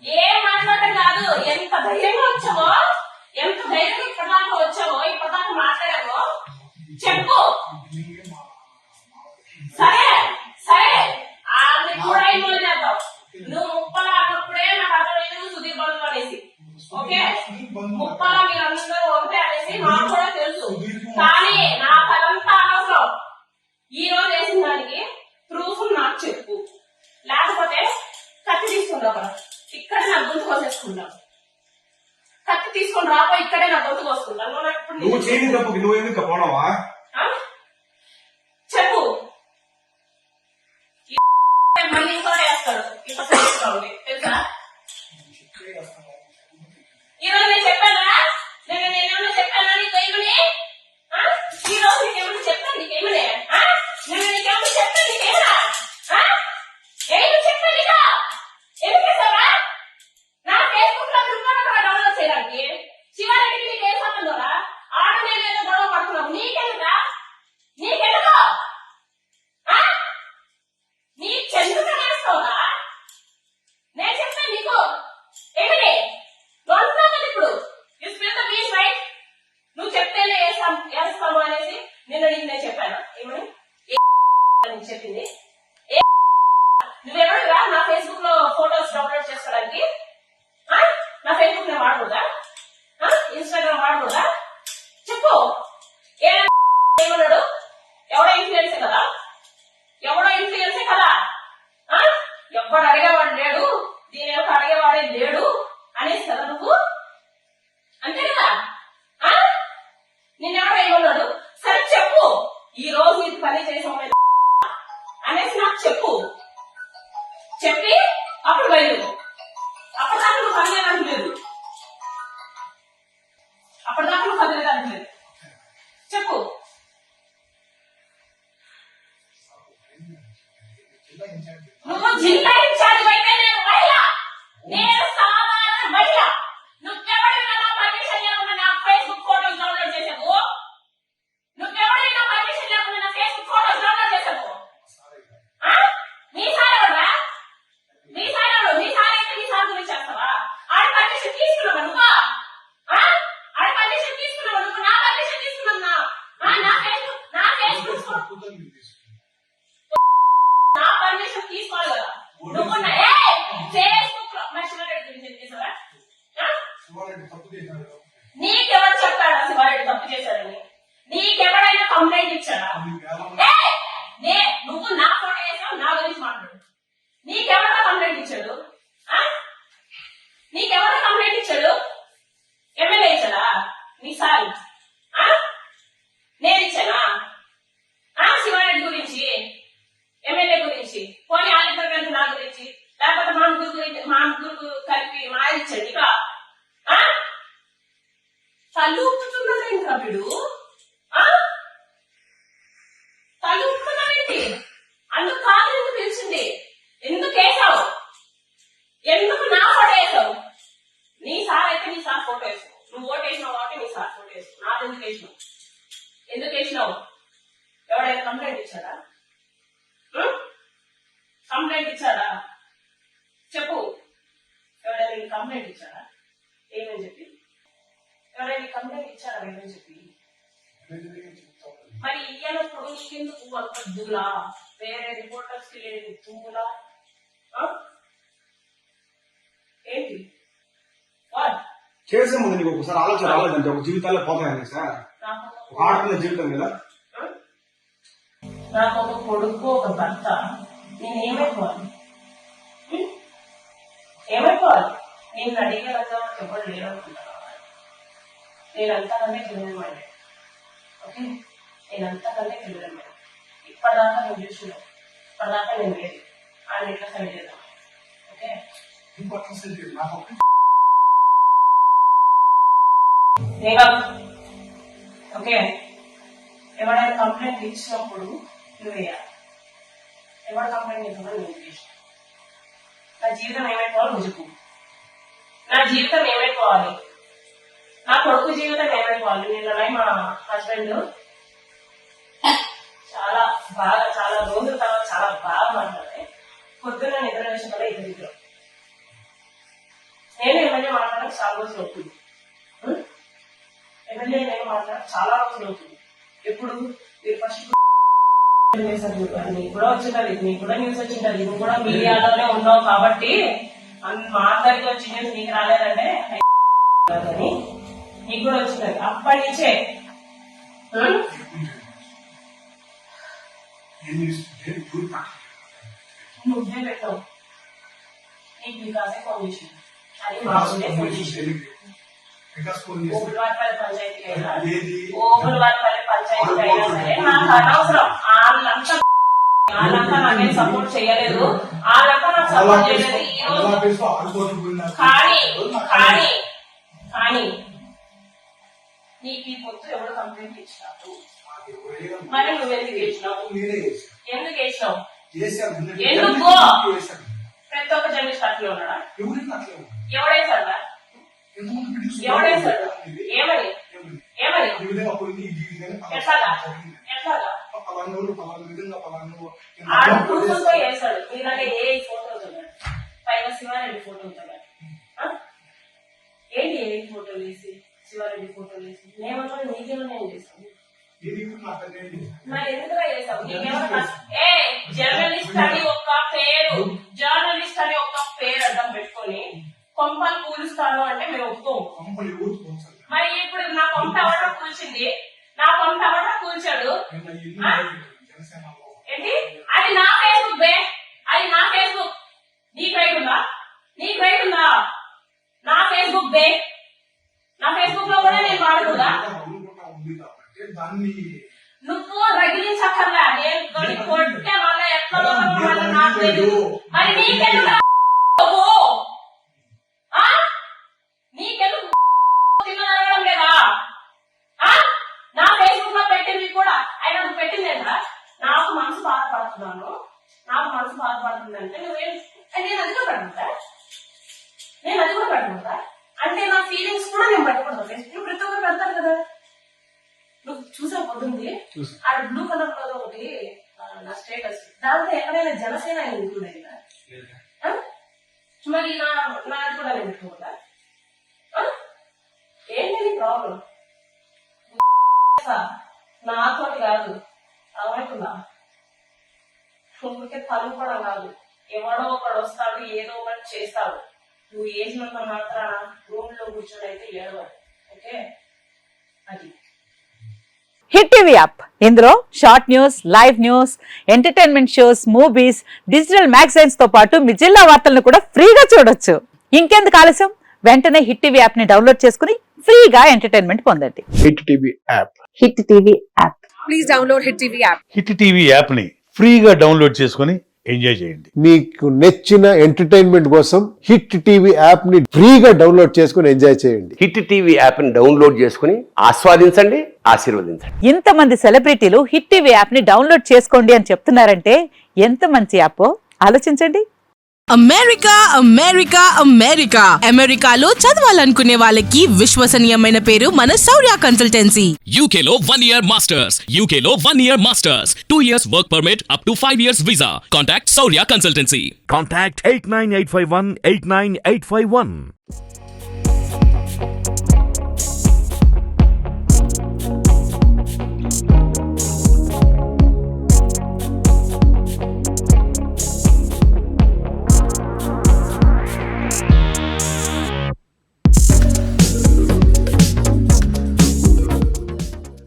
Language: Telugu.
ఏం మాట్లాడటం కాదు. ఎంత ధైర్యంగా వచ్చావో, ఎంత ధైర్యంగా ఇప్పటిదాకా వచ్చావో, ఇప్పటిదాకా మాట్లాడావో చెప్పు. సరే సరే అది కూడా ఇన్వాల్వ్ చేద్దాం. నువ్వు ముప్పలా అన్నప్పుడే నాకు అర్థమైంది సుధీర్ బంధువు అనేసి. ఓకే, ముప్పలా మీరందరూ ఒకటే అనేసి నాకు కూడా తెలుసు. కానీ నాకు అదంతా అనవసరం. ఈ రోజు వేసిన దానికి ప్రూఫ్ నాకు చెప్పు, లేకపోతే కత్తి తీసుకుంటావు కదా, ఇక్కడే నా గొంతు కోసేసుకుంటావు. కత్తి తీసుకొని రాబో, ఇక్కడే నా గొంతు కోసుకుంటాను. చెప్పు. మళ్ళీ ఇంకో వేస్తాడు ఇప్పుడు తెలుసా? ఈరోజు నేను చెప్పానా? నేనేమన్నా చెప్పానా నీకేమని? ఈ రోజు నీకేమన్నా చెప్పాను నీకేమని? నేను నీకేమన్నా చెప్పాను నీకేమన్నా? ఏమి చెప్పాను ఇక? ఎందుకు చేసావా? నా ఫేస్బుక్ లో డౌన్లోడ్ చేయడానికి శివారెడ్డికి నీకు ఏం సంబంధంరా? ఆడ నేనేదో గొడవ పడుతున్నావు. నీకెందుకా? నీకెందుకో నీ చెందుకు నేస్తావురా? నేను చెప్తాను నీకు ఏమిటి వస్తున్నాను ఇప్పుడు. నువ్వు చెప్తేనే వేస్తాము అనేసి నిన్న నీకు నేను చెప్పాను. ఏమని చెప్పింది? నువ్వెవరుగా నా ఫేస్బుక్ లో ఫోటోస్ డౌన్లోడ్ చేసుకోవడానికి? నా ఫేస్బుక్ నేను వాడకూడదా? ఇన్స్టాగ్రామ్ వాడకూడదా? చెప్పు. ఏమన్నాడు? ఎవడో ఇన్ఫ్లుయెన్సే కదా, ఎవడో ఇన్ఫ్లుయెన్సే కదా. ఎవడు అడిగేవాడు లేడు, దీని యొక్క అడిగేవాడే లేడు అనేసి కదా నువ్వు. అంతే కదా? నిన్నెవడో ఏమన్నాడు? సరే చెప్పు, ఈ రోజు నీకు పని చేసే అనేసి నాకు చెప్పు. చెప్పి అప్పుడు బయలుదేరు. అప్పటిదాకా నువ్వు కదిలేదానికి లేదు. అప్పటిదాకా నువ్వు కదిలేదానికి లేదు. చెప్పు. నువ్వు జిల్లా ఇన్ఛార్జ్ అయితే నేను మహిళ, నేను సాధారణ మహిళ. నువ్వెవడైనా నా పర్మిషన్ లేకుండా నా ఫేస్బుక్ ఫోటోస్ డౌన్లోడ్ చేసావు? నువ్వెవడైనా పర్మిషన్ లేకుండా నా ఫేస్బుక్ ఫోటోస్ డౌన్లోడ్ చేసావు? నీ సారేవడా? నీ సారేవాడు? నీ సారైతే నీ సార్ గురించి చేస్తావా? ఆడ పర్మిషన్ తీసుకున్నావా నువ్వు? ఆడ పర్మిషన్ తీసుకున్నావా నువ్వు? నా పర్మిషన్ తీసుకున్నా? నా ఫేస్బుక్ నా పర్మిషన్ తీసుకోవాలి కదా నువ్వు. ఫేస్బుక్ లో మా శివారెడ్డి గురించి చేసావా? నీకెవరు చెప్పాడా శివారెడ్డి తప్పు చేశాడని? నీకెవరైనా కంప్లైంట్ ఇచ్చాడా? నువ్వు నా ఫోటో వేసావు, నా గురించి మాట్లాడు. నీకెవరైనా కంప్లైంట్ ఇచ్చాడు? నీకెవరైనా కంప్లైంట్ ఇచ్చాడు? ఎమ్మెల్యే ఇచ్చాడా? నీ సార్ నేను ఇచ్చానా? శివారెడ్డి గురించి, ఎమ్మెల్యే గురించి, పోనీ ఆలిద్దరు కలిసి నా గురించి, లేకపోతే మా ముగ్గురు కలిపి మా ఆయన ఇచ్చాడు. ఇక తలుపుతున్నదేంటి వీడు? తలుపుతున్నావేంటి? అందుకు కాదు ఎందుకు తెలిసింది. ఎందుకు వేసావు? ఎందుకు నా ఫోటో వేసావు? నీ సార్ అయితే నీ సార్ ఫోటో వేసావు. నువ్వు ఓటు వేసినావు కాబట్టి నీ సార్ ఫోటో వేసావు. నాకు ఎందుకు వేసినావు? ఎందుకు వేసినావు? ఎవడైనా కంప్లైంట్ ఇచ్చాడా? కంప్లైంట్ ఇచ్చాడా? చెప్పు. ఎవరైనా కంప్లైంట్ ఇచ్చాడా? ఏమని చెప్పి? ఎవరైనా కంప్లైంట్ ఇచ్చాడా? ఏమని చెప్పి? మరి ఇయ్యనప్పుడు నీకెందుకు అంత దూలా? వేరే రిపోర్టర్స్ కి లేని దూలా ఏంటి? చేసే ముందు నీకు ఒకసారి ఆలోచన రాలేదంటే ఒక జీవితాల్లో పోతాయని సార్. ఒక ఆడుతున్న జీవితం కదా. నాకు ఒక కొడుకు, ఒక భర్త. నేను ఏమైపోవాలి? ఏమైపోవాలి? నేను అడిగే రకంగా ఎవరు లేరనుకుంటున్నా. నేనంతకంటే తెలియదు. ఓకే, నేనంతకంటే తెలియదు. ఇప్పటిదాకా నేను చూసినావు, ఇప్పటిదాకా నేను లేదు. ఆయన ఎట్లా సరి చేద్దాం? Okay, okay. ఎవరైనా కంప్లైంట్ ఇచ్చినప్పుడు నువ్వు వేయాలి. ఎవరు కంప్లైంట్ ఇవ్వమని నువ్వు చేసిన. నా జీవితం ఏమైపోవాలి నువ్వు చెప్పు. నా జీవితం ఏమైపోవాలి? నా కొడుకు జీవితం ఏమైపోవాలి? నిన్న మా హస్బెండ్ చాలా రోజుల తర్వాత చాలా బాగా మాట్లాడే పొద్దున్న నిద్ర వేసిన వల్ల ఇద్దరు నేను ఎమ్మెల్యే మాట్లాడడానికి చాలా రోజులు అవుతుంది. ఎమ్మెల్యే నేను మాట్లాడడానికి చాలా రోజులు అవుతుంది. ఎప్పుడు మీరు ఫస్ట్ నీకు కూడా వచ్చింటది, నీకు కూడా న్యూస్ వచ్చింటది, నువ్వు కూడా మీడియాలోనే ఉన్నావు కాబట్టి మా అందరికి వచ్చి న్యూస్ నీకు రాలేదంటే అని నీకు కూడా వచ్చింటది. అప్పటి నుంచే నువ్వే పెట్టావు. నీకు వికాసే ఫోన్ చేసింది, అది మా ఊళ్ళే ఫోన్ చేసింది. ఓపులవారిపల్లి పంచాయతీ అయినా ఓపులవారిపల్లి పంచాయతీ అయినా సరే నాకు అనవసరం. వాళ్ళంతా నాకేం సపోర్ట్ చేయలేదు, వాళ్ళంతా నాకు సపోర్ట్ చేయలేదు. ఈ రోజు కానీ నీకు ఈ పొత్తు ఎవరు కంప్లైంట్ ఇచ్చినావు? మరి నువ్వు ఎందుకు వేసినావు? ఎందుకు వేసినావు? ఎందుకు? ప్రతి ఒక్క జర్నలిస్ట్ అట్లే ఉన్నాడా? ఎవడేసాడా? ఎవడేసాడు? ఏమని ఏమని ఎట్లాగా ఎట్లాగా ఆడు ప్రూఫ్తో వేసాడు. మీలాగే ఏ ఫోటో అవుతున్నాడు, పైన శివారెడ్డి ఫోటో అవుతున్నాడు. ఏంటి ఏ ఫోటోలు వేసి శివారెడ్డి ఫోటోలు వేసి నేమన్నా నీకేమన్నా నేను చేస్తాను. మరి ఎందుకు చేసావు? నీకేమన్నా జర్నలిస్ట్ అని ఒక పేరు, జర్నలిస్ట్ అని ఒక పేరు అడ్డం పెట్టుకొని కొంపలు కూలుస్తాను అంటే మేము ఒప్పుకోము. మరి ఇప్పుడు నా కొంప ఎవడో కూల్చింది, నా కొంప ఎవడో కూల్చాడు ఏంటి? అది నా ఫేస్బుక్ బే, అది నా ఫేస్బుక్. నీకు రైట్ ఉందా? నీకు రైట్ ఉందా? నా ఫేస్బుక్ బే, నా ఫేస్బుక్ లో కూడా నేను వాడకూడదా? నువ్వు రగిలించక్కర్లా, నేను కొట్టే వాళ్ళ ఎట్లా నాకు తెలియదు. మరి నీకెందుకు నీకెందుకు తినడం లేదా? నా ఫేస్బుక్ లో పెట్టింది కూడా ఆయన నువ్వు పెట్టిందేంట్రా? నాకు మనసు బాధపడుతున్నాను, నాకు మనసు బాధపడుతుందంటే నువ్వేం నేను అది కూడా పెట్టుకుంటా, నేను అది కూడా పెట్టుకుంటా అంటే నా ఫీలింగ్స్ కూడా నేను పెట్టుకుంటా. ఫేస్బుక్ ప్రతి ఒక్కరు పెడతారు కదా. నువ్వు చూసా పొద్దుంది ఆడ బ్లూ కలర్ లో ఒకటి నా స్టేటస్, దాంట్లో ఎక్కడైనా జనసేన ఇంక్లూడ్ అయిందా? మరి నాది కూడా నేను పెట్టుకుంటా. ఏంటి ప్రాబ్లం? నాతో కాదు అవైతుందా? ఊరికే తలుపడం కాదు, ఎవడో ఒకడు వస్తాడు ఏదో ఒకటి చేస్తాడు. నువ్వు ఏసినంత మాత్రాన రూమ్ లో కూర్చొని అయితే ఏడవాలి. ఓకే, అది హిట్ టీవీ యాప్. ఇందులో short news, live news, entertainment shows, movies, digital magazines తో పాటు మీ జిల్లా వార్తలను కూడా ఫ్రీగా చూడొచ్చు. ఇంకెందుకు ఆలస్యం? వెంటనే హిట్ టీవీ యాప్ ని డౌన్లోడ్ చేసుకుని ఫ్రీగా ఎంటర్టైన్మెంట్ పొందండి. Hit TV app. Hit TV app. Please download hit TV app. Hit TV app ని ఫ్రీగా డౌన్లోడ్ చేసుకుని ఎంజాయ్ చేయండి. మీకు నచ్చిన ఎంటర్టైన్మెంట్ కోసం హిట్ టీవీ యాప్ ని ఫ్రీగా డౌన్లోడ్ చేసుకుని ఎంజాయ్ చేయండి. హిట్ టీవీ యాప్ ని డౌన్లోడ్ చేసుకుని ఆస్వాదించండి, ఆశీర్వదించండి. ఇంతమంది సెలబ్రిటీలు హిట్ టీవీ యాప్ ని డౌన్లోడ్ చేసుకోండి అని చెప్తున్నారంటే ఎంత మంచి యాప్ ఆలోచించండి. అమెరికా అమెరికా అమెరికా అమెరికాలో చదవాలనుకునే వాళ్ళకి విశ్వసనీయమైన పేరు మన శౌర్య కన్సల్టెన్సీ. UK లో 1 year masters. UK లో 1 year masters. 2 years work permit up to 5 years visa. Contact Saurya Consultancy. Contact 89851 89851.